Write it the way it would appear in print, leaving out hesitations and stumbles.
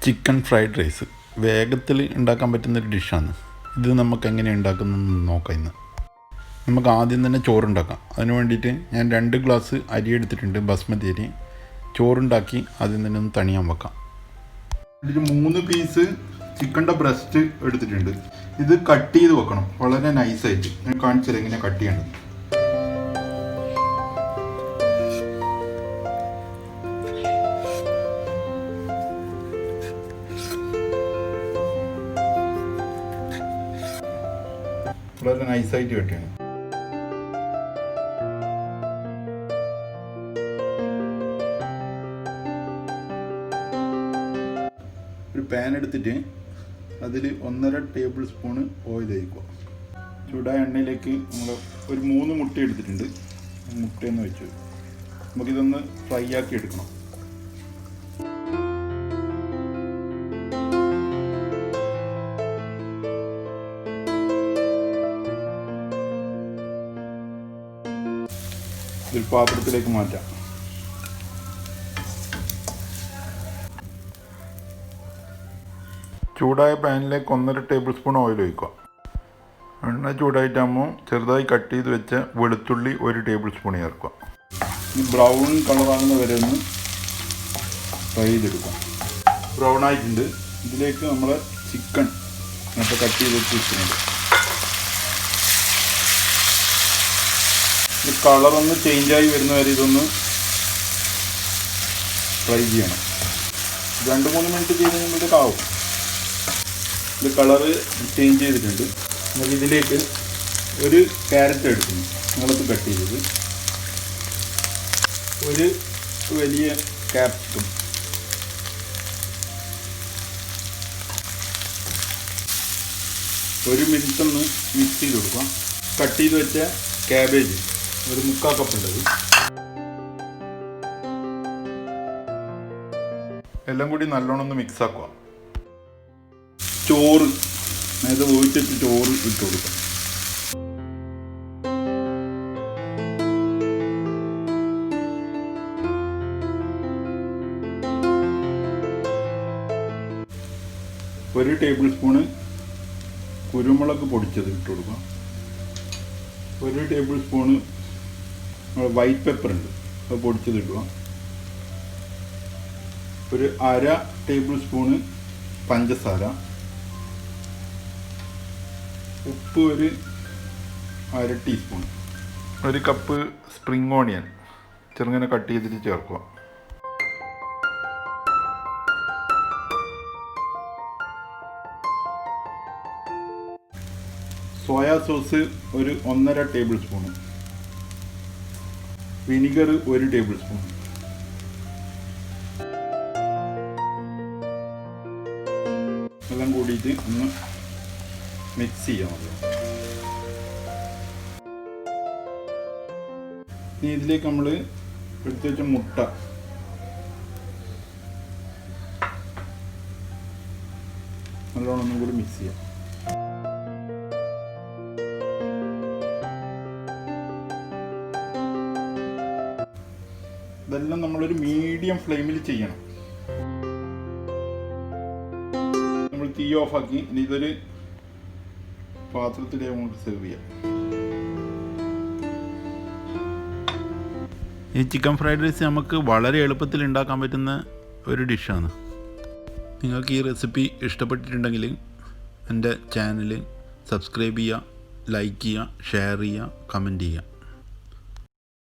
Chicken fried rice വേഗത്തിൽ ഉണ്ടാക്കാൻ പറ്റുന്നൊരു ഡിഷാണ്. ഇത് നമുക്ക് എങ്ങനെയാണ് ഉണ്ടാക്കുന്നതെന്ന് നോക്കാം. ഇന്ന് നമുക്ക് ആദ്യം തന്നെ ചോറുണ്ടാക്കാം. അതിന് വേണ്ടിയിട്ട് ഞാൻ 2 ഗ്ലാസ് അരി എടുത്തിട്ടുണ്ട്, ബസ്മതി അരി. ചോറുണ്ടാക്കി ആദ്യം തന്നെ ഒന്ന് തണിയാൻ വെക്കാം. ഇതിൽ 3 പീസ് ചിക്കൻ്റെ ബ്രസ്റ്റ് എടുത്തിട്ടുണ്ട്. ഇത് കട്ട് ചെയ്ത് വെക്കണം വളരെ നൈസായിട്ട്. ഞാൻ കാണിച്ചത് എങ്ങനെ കട്ട് ചെയ്യേണ്ടത്. വളരെ നൈസായിട്ട് കട്ട് ചെയ്യണം. ഒരു പാൻ എടുത്തിട്ട് അതിൽ 1.5 ടേബിൾ സ്പൂണ് ഓയിൽ ഒഴിക്കുക. ചൂടായ എണ്ണയിലേക്ക് നമ്മൾ ഒരു 3 മുട്ട എടുത്തിട്ടുണ്ട്. മുട്ടയെന്ന് വെച്ചു നമുക്കിതൊന്ന് ഫ്രൈ ആക്കി എടുക്കണം. ഒരു പാത്രത്തിലേക്ക് മാറ്റാം. ചൂടായ പാനിലേക്ക് 1.5 ടേബിൾ സ്പൂൺ ഓയിൽ ഒഴിക്കുക. എണ്ണ ചൂടായിട്ടാകുമ്പോൾ ചെറുതായി കട്ട് ചെയ്ത് വെച്ച വെളുത്തുള്ളി 1 ടേബിൾ സ്പൂൺ ചേർക്കുക. ബ്രൗൺ കളറാകുന്ന വരെ ഒന്ന് ഫ്രൈ ചെയ്തെടുക്കുക. ബ്രൗൺ ആയിട്ടുണ്ട്. ഇതിലേക്ക് നമ്മൾ ചിക്കൻ നേരത്തെ കട്ട് ചെയ്ത് വെച്ചിട്ടുണ്ട്. ഇത് കളറൊന്ന് ചേഞ്ചായി വരുന്ന വരെ ഇതൊന്ന് ഫ്രൈ ചെയ്യണം. 2-3 മിനിറ്റ് ചെയ്ത് കഴിയുമ്പോഴത്തേക്ക് ആവും. ഇത് കളറ് ചേഞ്ച് ചെയ്തിട്ടുണ്ട്. നമുക്ക് ഇതിലേക്ക് ഒരു ക്യാരറ്റ് എടുക്കുന്നു, നിങ്ങളത് കട്ട് ചെയ്തത്. ഒരു വലിയ ക്യാപ്സിക്കം, ഒരു മിനിറ്റ് ഒന്ന് മിക്സ് ചെയ്ത് കൊടുക്കാം. കട്ട് ചെയ്ത് വെച്ച കാബേജ് ഒരു 3/4 കപ്പ് ഉണ്ടത്. എല്ലാം കൂടി നല്ലോണം ഒന്ന് മിക്സ് ആക്കുക. ചോറ് അതായത് ഒഴിച്ചിട്ട് ചോറ് ഇട്ട് കൊടുക്കാം. ഒരു ടേബിൾ സ്പൂണ് കുരുമുളക് പൊടിച്ചത് ഇട്ട് കൊടുക്കാം. 1 ടേബിൾ സ്പൂണ് വൈറ്റ് പെപ്പർ ഉണ്ട്, അത് പൊടിച്ചതിടുക. ഒരു 1/2 ടേബിൾ സ്പൂണ് പഞ്ചസാര, ഉപ്പ് ഒരു 1/2 ടീസ്പൂൺ, 1 കപ്പ് സ്പ്രിംഗ് ഓണിയൻ ചെറുങ്ങനെ കട്ട് ചെയ്തിട്ട് ചേർക്കുക. സോയാ സോസ് ഒരു 1.5 table spoon, vinegar 1 table spoon, എല്ലാം കൂടിയിട്ട് ഒന്ന് മിക്സ് ചെയ്യാൻ മതി. ഇനി ഇതിലേക്ക് നമ്മൾ എടുത്ത് വെച്ച മുട്ട നല്ലോണം ഒന്നും കൂടി മിക്സ് ചെയ്യാം. ഇതെല്ലാം നമ്മളൊരു മീഡിയം ഫ്ലെയിമിൽ ചെയ്യണം. നമ്മൾ തീ ഓഫാക്കി ഇനി ഇതൊരു പാത്രത്തിലേക്ക് നമുക്ക് സെർവ് ചെയ്യാം. ഈ ചിക്കൻ ഫ്രൈഡ് റൈസ് നമുക്ക് വളരെ എളുപ്പത്തിൽ ഉണ്ടാക്കാൻ പറ്റുന്ന ഒരു ഡിഷാണ്. നിങ്ങൾക്ക് ഈ റെസിപ്പി ഇഷ്ടപ്പെട്ടിട്ടുണ്ടെങ്കിൽ എൻ്റെ ചാനൽ സബ്സ്ക്രൈബ് ചെയ്യുക, ലൈക്ക് ചെയ്യുക, ഷെയർ ചെയ്യുക, കമൻറ്റ് ചെയ്യുക.